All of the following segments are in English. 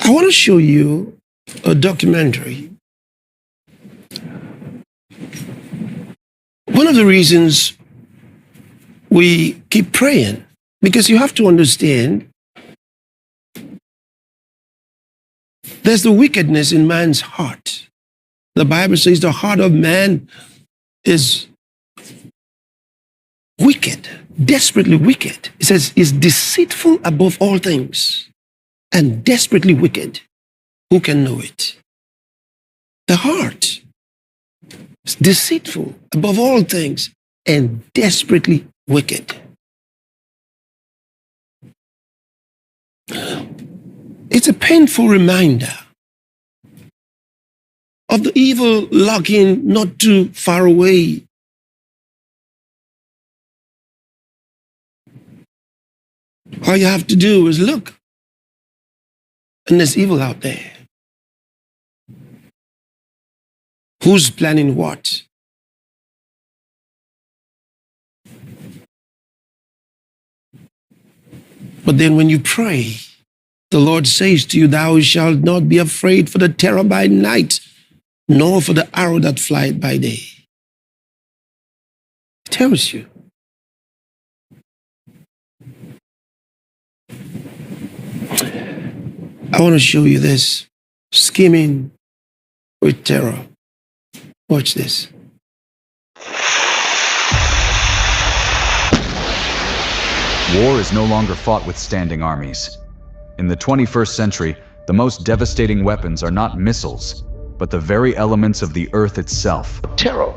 I want to show you a documentary. One of the reasons we keep praying, because you have to understand there's the wickedness in man's heart. The Bible says the heart of man is wicked, desperately wicked. It says it's deceitful above all things and desperately wicked. Who can know it? The heart is deceitful above all things and desperately wicked. It's a painful reminder of the evil lurking not too far away. All you have to do is look, and there's evil out there. Who's planning what? But then when you pray, the Lord says to you, thou shalt not be afraid for the terror by night, nor for the arrow that flieth by day. It tells you. I want to show you this, scheming with terror. Watch this. War is no longer fought with standing armies. In the 21st century, the most devastating weapons are not missiles, but the very elements of the earth itself. Terror.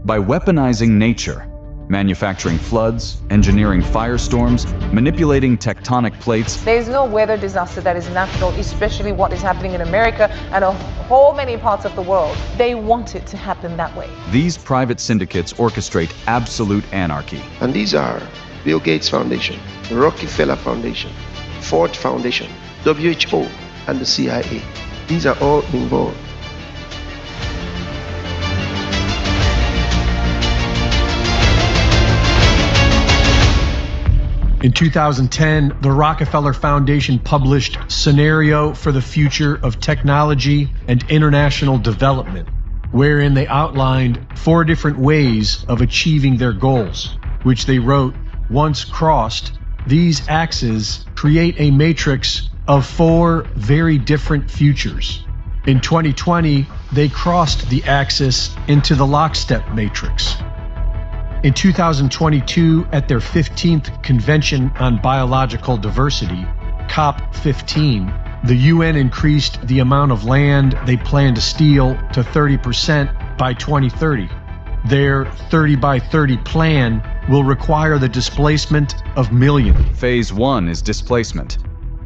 By weaponizing nature, manufacturing floods, engineering firestorms, manipulating tectonic plates. There is no weather disaster that is natural, especially what is happening in America and a whole many parts of the world. They want it to happen that way. These private syndicates orchestrate absolute anarchy. And these are Bill Gates Foundation, Rockefeller Foundation, Ford Foundation, WHO, and the CIA. These are all involved. In 2010, the Rockefeller Foundation published Scenario for the Future of Technology and International Development, wherein they outlined 4 different ways of achieving their goals, which they wrote, once crossed, these axes create a matrix of 4 very different futures. In 2020, they crossed the axis into the lockstep matrix. In 2022, at their 15th Convention on Biological Diversity, COP15, the UN increased the amount of land they plan to steal to 30% by 2030. Their 30 by 30 plan will require the displacement of millions. Phase 1 is displacement.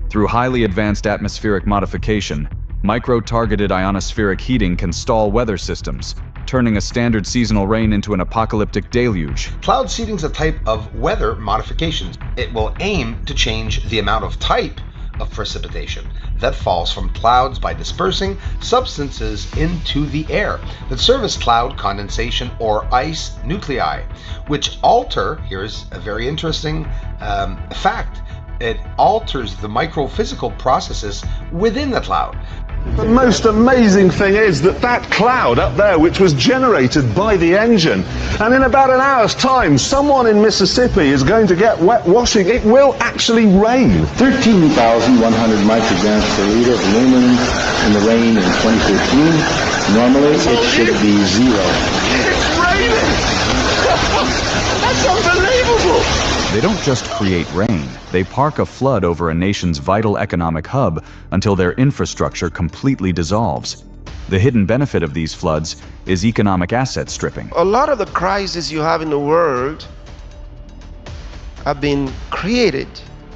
Through highly advanced atmospheric modification, micro-targeted ionospheric heating can stall weather systems, turning a standard seasonal rain into an apocalyptic deluge. Cloud seeding is a type of weather modification. It will aim to change the amount of type of precipitation that falls from clouds by dispersing substances into the air that serve as cloud condensation or ice nuclei, which alter, here's a very interesting fact, it alters the microphysical processes within the cloud. The most amazing thing is that cloud up there, which was generated by the engine, and in about an hour's time, someone in Mississippi is going to get wet washing. It will actually rain. 13,100 micrograms per liter of aluminum in the rain in 2015. Normally, it should be 0. It's raining! That's unbelievable! They don't just create rain, they park a flood over a nation's vital economic hub until their infrastructure completely dissolves. The hidden benefit of these floods is economic asset stripping. A lot of the crises you have in the world have been created,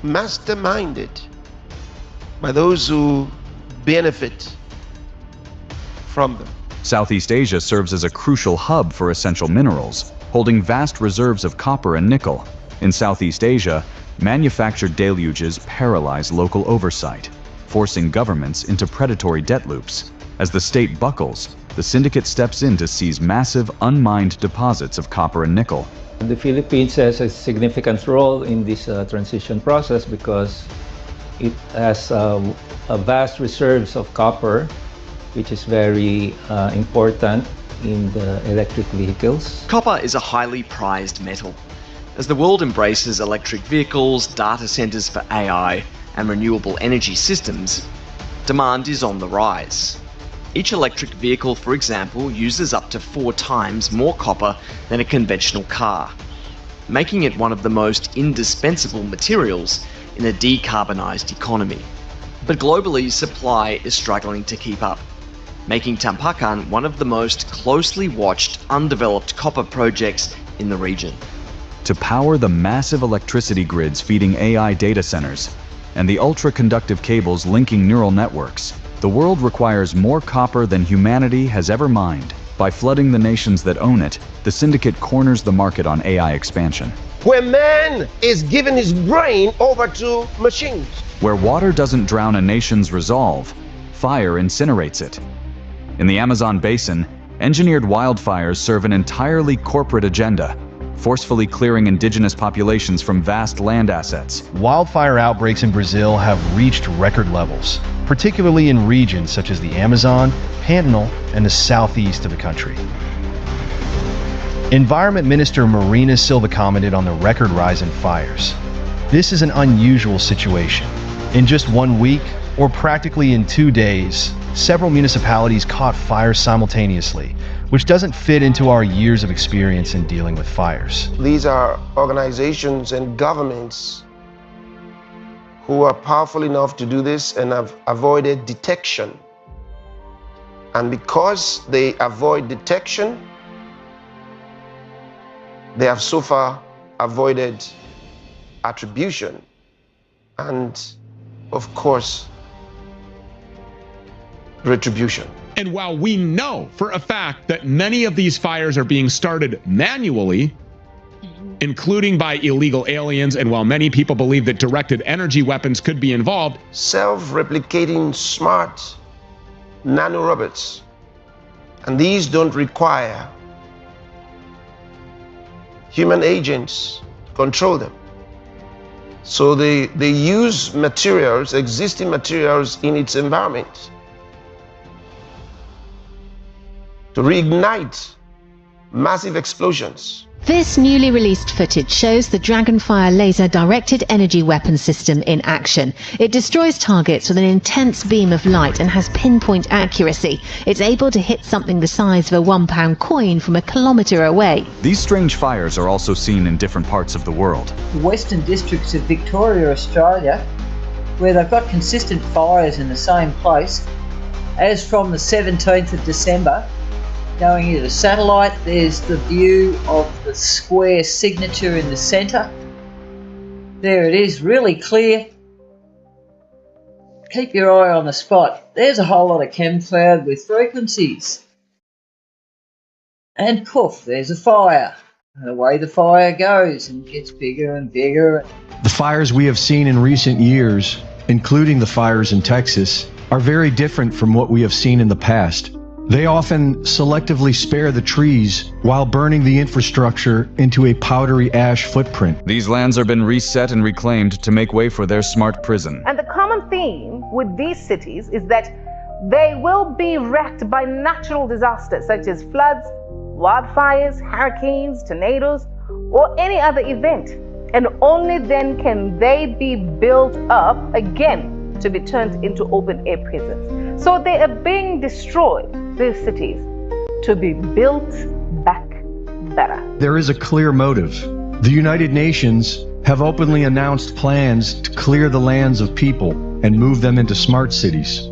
masterminded by those who benefit from them. Southeast Asia serves as a crucial hub for essential minerals, holding vast reserves of copper and nickel. In Southeast Asia, manufactured deluges paralyze local oversight, forcing governments into predatory debt loops. As the state buckles, the syndicate steps in to seize massive, unmined deposits of copper and nickel. The Philippines has a significant role in this transition process because it has vast reserves of copper, which is very important in the electric vehicles. Copper is a highly prized metal. As the world embraces electric vehicles, data centers for AI, and renewable energy systems, demand is on the rise. Each electric vehicle, for example, uses up to 4 times more copper than a conventional car, making it one of the most indispensable materials in a decarbonized economy. But globally, supply is struggling to keep up, making Tampakan one of the most closely watched undeveloped copper projects in the region. To power the massive electricity grids feeding AI data centers and the ultra-conductive cables linking neural networks, the world requires more copper than humanity has ever mined. By flooding the nations that own it, the syndicate corners the market on AI expansion. Where man is giving his brain over to machines. Where water doesn't drown a nation's resolve, fire incinerates it. In the Amazon basin, engineered wildfires serve an entirely corporate agenda, forcefully clearing indigenous populations from vast land assets. Wildfire outbreaks in Brazil have reached record levels, particularly in regions such as the Amazon, Pantanal, and the southeast of the country. Environment Minister Marina Silva commented on the record rise in fires. This is an unusual situation. In just 1 week, or practically in 2 days, several municipalities caught fire simultaneously, which doesn't fit into our years of experience in dealing with fires. These are organizations and governments who are powerful enough to do this and have avoided detection. And because they avoid detection, they have so far avoided attribution and, of course, retribution. And while we know for a fact that many of these fires are being started manually, including by illegal aliens, and while many people believe that directed energy weapons could be involved, self-replicating smart nanorobots, and these don't require human agents to control them. So they use materials, existing materials in its environment to reignite massive explosions. This newly released footage shows the Dragonfire laser-directed energy weapon system in action. It destroys targets with an intense beam of light and has pinpoint accuracy. It's able to hit something the size of a £1 coin from a kilometre away. These strange fires are also seen in different parts of the world. The western districts of Victoria, Australia, where they've got consistent fires in the same place, as from the 17th of December, going into the satellite, there's the view of the square signature in the centre. There it is, really clear. Keep your eye on the spot. There's a whole lot of chem cloud with frequencies. And poof, there's a fire. And away the fire goes and gets bigger and bigger. The fires we have seen in recent years, including the fires in Texas, are very different from what we have seen in the past. They often selectively spare the trees while burning the infrastructure into a powdery ash footprint. These lands are been reset and reclaimed to make way for their smart prison. And the common theme with these cities is that they will be wrecked by natural disasters such as floods, wildfires, hurricanes, tornadoes, or any other event. And only then can they be built up again to be turned into open-air prisons. So they are being destroyed, these cities, to be built back better. There is a clear motive. The United Nations have openly announced plans to clear the lands of people and move them into smart cities.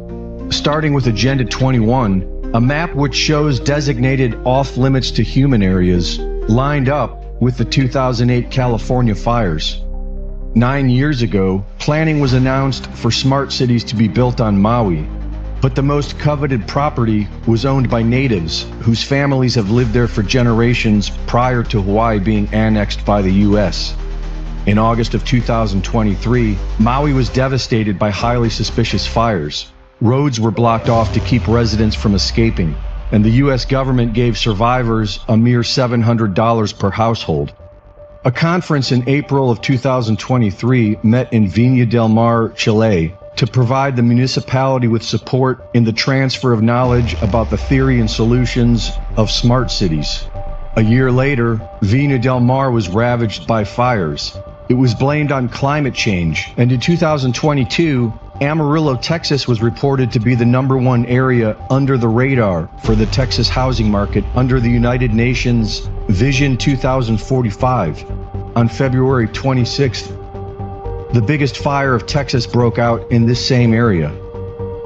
Starting with Agenda 21, a map which shows designated off-limits to human areas lined up with the 2008 California fires. 9 years ago, planning was announced for smart cities to be built on Maui, but the most coveted property was owned by natives whose families have lived there for generations prior to Hawaii being annexed by the US. In August of 2023, Maui was devastated by highly suspicious fires. Roads were blocked off to keep residents from escaping, and the US government gave survivors a mere $700 per household. A conference in April of 2023 met in Viña del Mar, Chile, to provide the municipality with support in the transfer of knowledge about the theory and solutions of smart cities. A year later, Vina del Mar was ravaged by fires. It was blamed on climate change, and in 2022, Amarillo, Texas was reported to be the #1 area under the radar for the Texas housing market under the United Nations Vision 2045. On February 26th, the biggest fire of Texas broke out in this same area.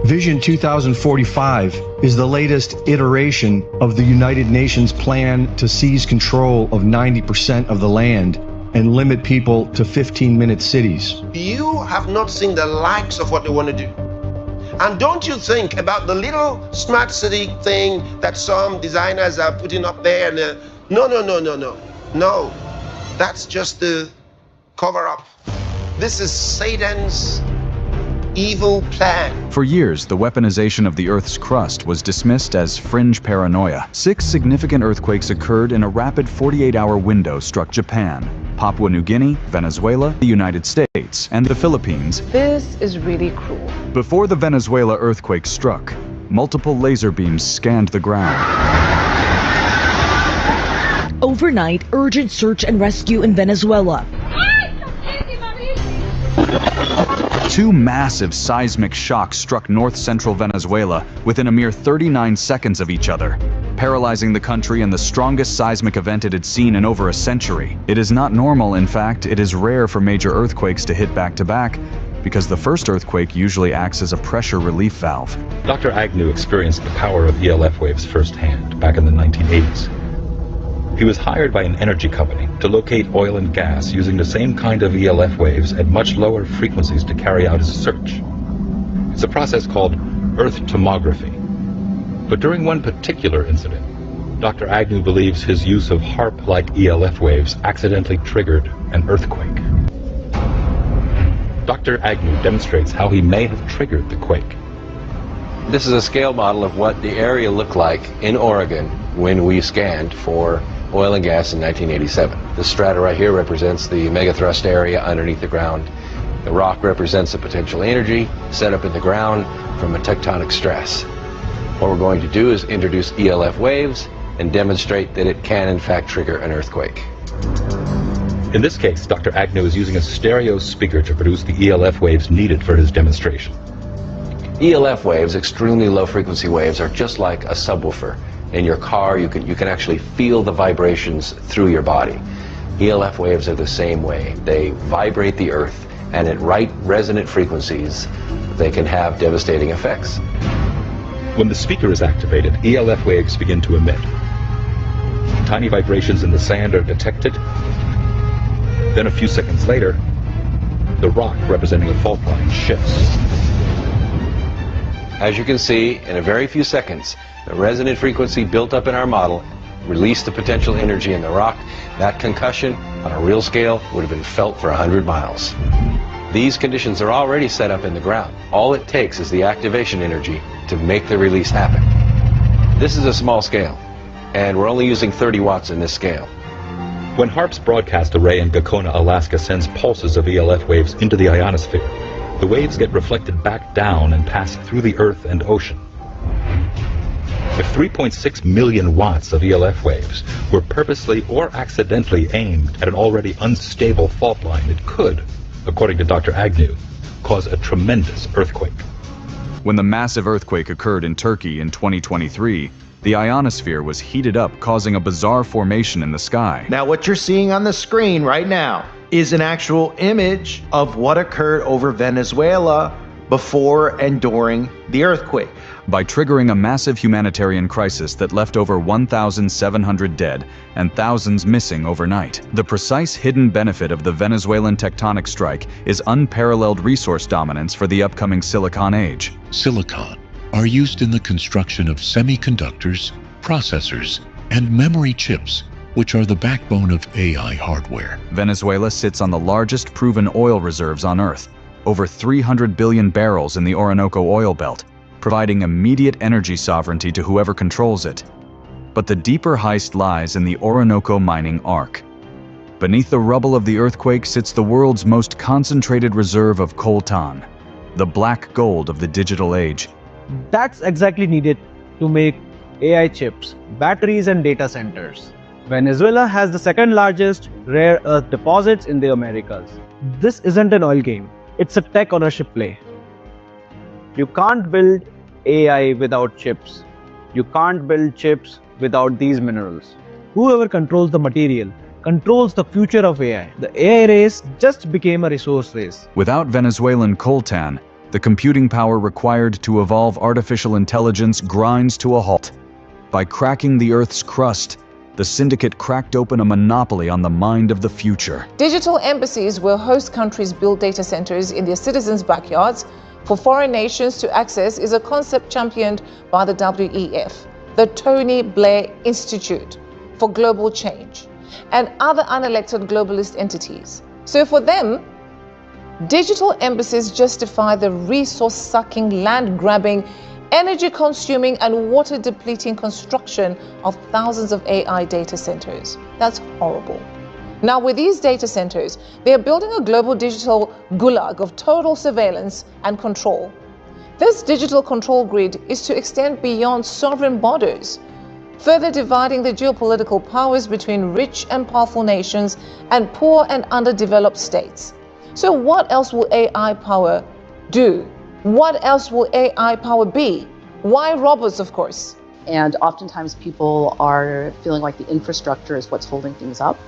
Vision 2045 is the latest iteration of the United Nations plan to seize control of 90% of the land and limit people to 15-minute cities. You have not seen the likes of what they want to do. And don't you think about the little smart city thing that some designers are putting up there. No, that's just the cover-up. This is Satan's evil plan. For years, the weaponization of the Earth's crust was dismissed as fringe paranoia. 6 significant earthquakes occurred in a rapid 48-hour window struck Japan, Papua New Guinea, Venezuela, the United States, and the Philippines. This is really cruel. Before the Venezuela earthquake struck, multiple laser beams scanned the ground. Overnight, urgent search and rescue in Venezuela. 2 massive seismic shocks struck north-central Venezuela within a mere 39 seconds of each other, paralyzing the country in the strongest seismic event it had seen in over a century. It is not normal, in fact, it is rare for major earthquakes to hit back-to-back, because the first earthquake usually acts as a pressure relief valve. Dr. Agnew experienced the power of ELF waves firsthand back in the 1980s. He was hired by an energy company to locate oil and gas using the same kind of ELF waves at much lower frequencies to carry out his search. It's a process called Earth tomography. But during one particular incident, Dr. Agnew believes his use of HAARP-like ELF waves accidentally triggered an earthquake. Dr. Agnew demonstrates how he may have triggered the quake. This is a scale model of what the area looked like in Oregon when we scanned for oil and gas in 1987. This strata right here represents the megathrust area underneath the ground. The rock represents the potential energy set up in the ground from a tectonic stress. What we're going to do is introduce ELF waves and demonstrate that it can in fact trigger an earthquake. In this case, Dr. Agnew is using a stereo speaker to produce the ELF waves needed for his demonstration. ELF waves, extremely low frequency waves, are just like a subwoofer. In your car, you can actually feel the vibrations through your body. ELF waves are the same way. They vibrate the earth, and at right resonant frequencies, they can have devastating effects. When the speaker is activated, ELF waves begin to emit. Tiny vibrations in the sand are detected. Then a few seconds later, the rock representing the fault line shifts. As you can see, in a very few seconds, the resonant frequency built up in our model released the potential energy in the rock. That concussion, on a real scale, would have been felt for 100 miles. These conditions are already set up in the ground. All it takes is the activation energy to make the release happen. This is a small scale, and we're only using 30 watts in this scale. When HAARP's broadcast array in Gakona, Alaska sends pulses of ELF waves into the ionosphere, the waves get reflected back down and pass through the Earth and ocean. If 3.6 million watts of ELF waves were purposely or accidentally aimed at an already unstable fault line, it could, according to Dr. Agnew, cause a tremendous earthquake. When the massive earthquake occurred in Turkey in 2023, the ionosphere was heated up, causing a bizarre formation in the sky. Now, what you're seeing on the screen right now is an actual image of what occurred over Venezuela before and during the earthquake. By triggering a massive humanitarian crisis that left over 1,700 dead and thousands missing overnight. The precise hidden benefit of the Venezuelan tectonic strike is unparalleled resource dominance for the upcoming Silicon Age. Silicon are used in the construction of semiconductors, processors, and memory chips, which are the backbone of AI hardware. Venezuela sits on the largest proven oil reserves on Earth, over 300 billion barrels in the Orinoco oil belt, providing immediate energy sovereignty to whoever controls it. But the deeper heist lies in the Orinoco mining arc. Beneath the rubble of the earthquake sits the world's most concentrated reserve of coltan, the black gold of the digital age. That's exactly needed to make AI chips, batteries and data centers. Venezuela has the second largest rare earth deposits in the Americas. This isn't an oil game, it's a tech ownership play. You can't build AI without chips. You can't build chips without these minerals. Whoever controls the material controls the future of AI. The AI race just became a resource race. Without Venezuelan coltan, the computing power required to evolve artificial intelligence grinds to a halt. By cracking the Earth's crust, the syndicate cracked open a monopoly on the mind of the future. Digital embassies will host countries build data centers in their citizens' backyards for foreign nations to access is a concept championed by the WEF, the Tony Blair Institute for Global Change, and other unelected globalist entities. So for them, digital embassies justify the resource-sucking, land-grabbing, energy-consuming and water-depleting construction of thousands of AI data centers. That's horrible. Now, with these data centers, they are building a global digital gulag of total surveillance and control. This digital control grid is to extend beyond sovereign borders, further dividing the geopolitical powers between rich and powerful nations and poor and underdeveloped states. So what else will AI power do? What else will AI power be? Why robots, of course? And oftentimes people are feeling like the infrastructure is what's holding things up.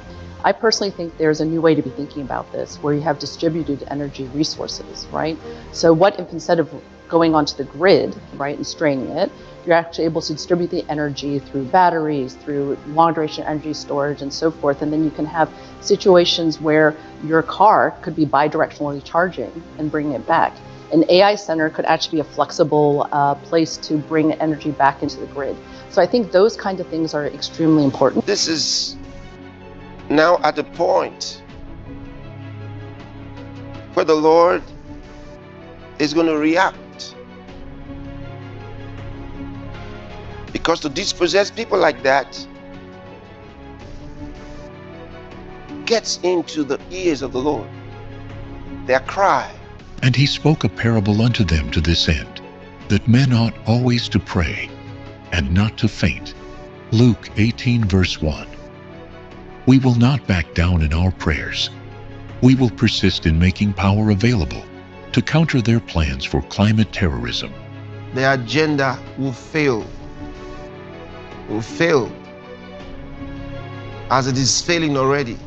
I personally think there's a new way to be thinking about this, where you have distributed energy resources, right? So what if instead of going onto the grid, right, and straining it, you're actually able to distribute the energy through batteries, through long duration energy storage and so forth. And then you can have situations where your car could be bidirectionally charging and bringing it back. An AI center could actually be a flexible place to bring energy back into the grid. So I think those kinds of things are extremely important. This is now at the point where the Lord is going to react. Because to dispossess people like that gets into the ears of the Lord. Their cry. And he spoke a parable unto them to this end, that men ought always to pray, and not to faint. Luke 18 verse 1. We will not back down in our prayers. We will persist in making power available to counter their plans for climate terrorism. Their agenda will fail. Will fail. As it is failing already.